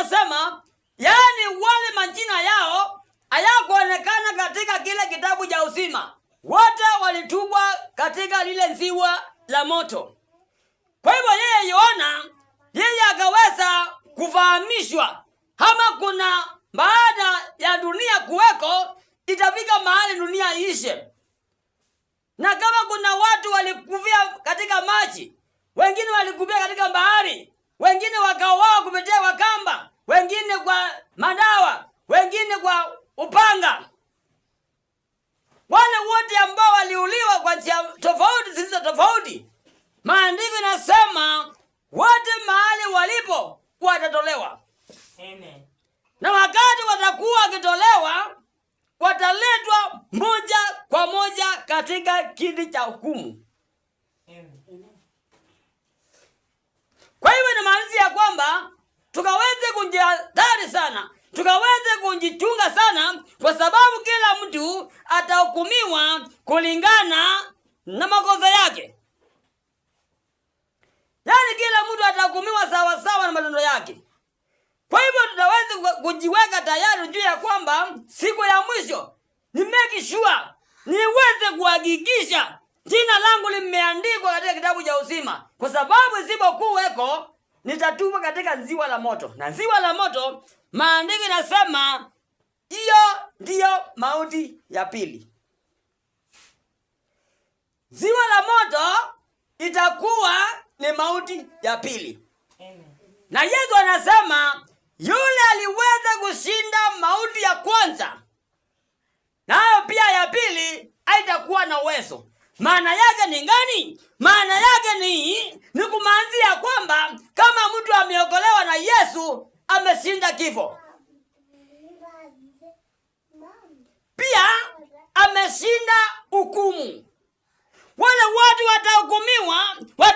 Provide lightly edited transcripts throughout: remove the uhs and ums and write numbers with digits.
inasema, yani wale majina yao hayakuonekana katika kile kitabu cha uzima. Wote walitupwa katika lile ziwa la moto. Kwa hivyo yeye Yohana, yeye akaweza kufahamishwa kama kuna baada ya dunia kuweko, itafika mahali dunia ishe. Na kama kuna watu walikufia katika maji, wengine walikufia katika bahari, wengine wakauawa kupitia wakamba, wengine kwa madawa, wengine kwa upanga. Wale wote ambao waliuliwa kwa njia tofauti zilizo tofauti, maandiko yanasema wote mahali walipo watatolewa. Amen. Na wakati watakuwa wakitolewa, wataletwa moja kwa moja katika kiti cha hukumu. Amen. Kwa hivyo inamaanisha kwamba tukaweze kujihadhari sana, tukaweze kujichunga sana, kwa sababu kila mtu atahukumiwa kulingana na makosa yake. Yani kila mtu atahukumiwa sawa sawa na matendo yake. Kwa hivyo tutaweza kujiweka tayari juu ya kwamba siku ya mwisho ni make sure niweze kuhakikisha jina langu limeandikwa katika kitabu cha uzima, kwa sababu isipokuweko nitatupwa katika ziwa la moto. Na ziwa la moto, maandiko yanasema hiyo ndiyo mauti ya pili. Ziwa la moto itakuwa ni mauti ya pili. Amen. Na Yesu anasema yule aliweza kushinda mauti ya kwanza, nayo pia ya pili haitakuwa na uwezo. Maana yake ni gani? Maana yake ni kumaanisha kwamba kama mtu ameokolewa na Yesu, ameshinda kifo. Pia ameshinda hukumu. Wale watu watahukumiwa kwa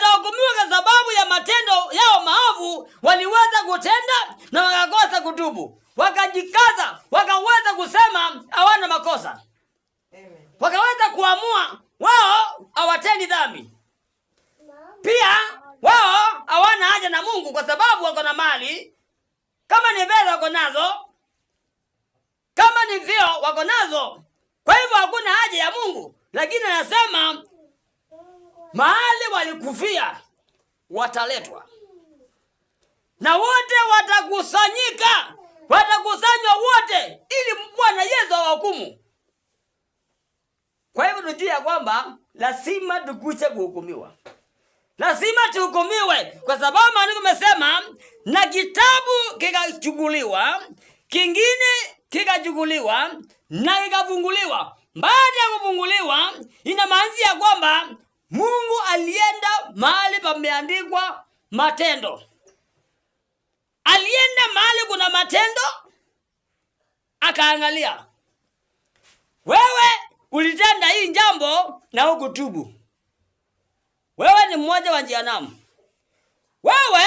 sababu ya matendo yao maovu waliweza kutenda na wakakosa kutubu. Wakajikaza, wakaweza kusema hawana makosa. Amen. Wakaweza kuamua wao hawatendi dhambi. Pia wao hawana haja na Mungu kwa sababu wako na mali. Kama ni fedha wako nazo, kama ni vyeo wako nazo. Kwa hivyo hakuna haja ya Mungu. Lakini anasema mahali walikufia wataletwa. Na wote watakusanyika, watakusanywa wote ili Bwana Yesu awahukumu. Kwa hivyo tujue ya kwamba lazima tukuje kuhukumiwa. Lazima tuhukumiwe, kwa sababu maandiko yamesema na kitabu kikachukuliwa, kingine kikachukuliwa na kikafunguliwa. Baada ya kufunguliwa, inamaanisha kwamba Mungu alienda mahali pameandikwa matendo. Alienda mahali kuna matendo, akaangalia. Wewe ulitenda hii jambo na hukutubu. Wewe ni mmoja wa jehanamu. Wewe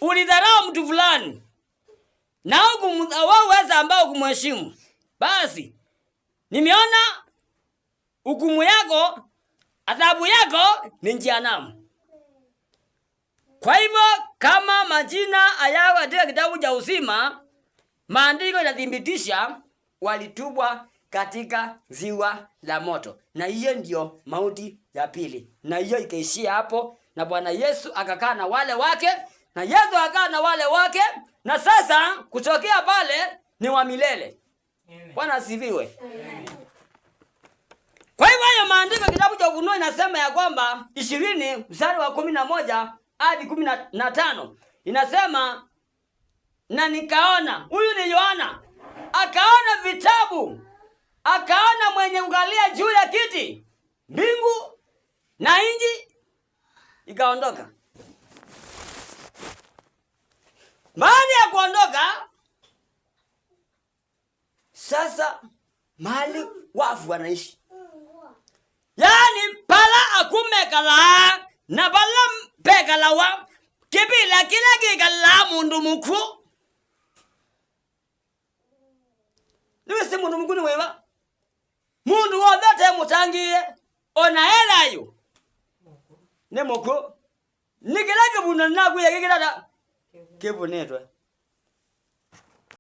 ulidharau mtu fulani na hukuweza ambao kumheshimu. Basi nimeona hukumu yako, adhabu yako ni jehanamu. Kwa hivyo kama majina hayako katika kitabu cha uzima, maandiko yanathibitisha walitupwa katika ziwa la moto. Na hiyo ndio mauti ya pili. Na hiyo ikaishia hapo, na Bwana Yesu akakaa na wale wake, na Yesu akakaa na wale wake, na sasa kutokea pale ni wa milele. Bwana asifiwe. Kwa hivyo hayo maandiko kitabu cha Ufunuo inasema ya kwamba 20 mstari wa 11 hadi 15 inasema, na nikaona, huyu ni Yohana, akaona vitabu, akaona mwenye kukalia juu ya kiti, mbingu na nchi ikaondoka. Baada ya kuondoka, sasa mahali wafu wanaishi. Yani pala akume kala na pala pekalawa kibila kila kikala mundu mukhu. Niwe si mundu mukhu ni wewa. Mundu wote mutangiye onaelayo. Ne mukhu. Nikila kibuna nakuye kikilada kibunetwa.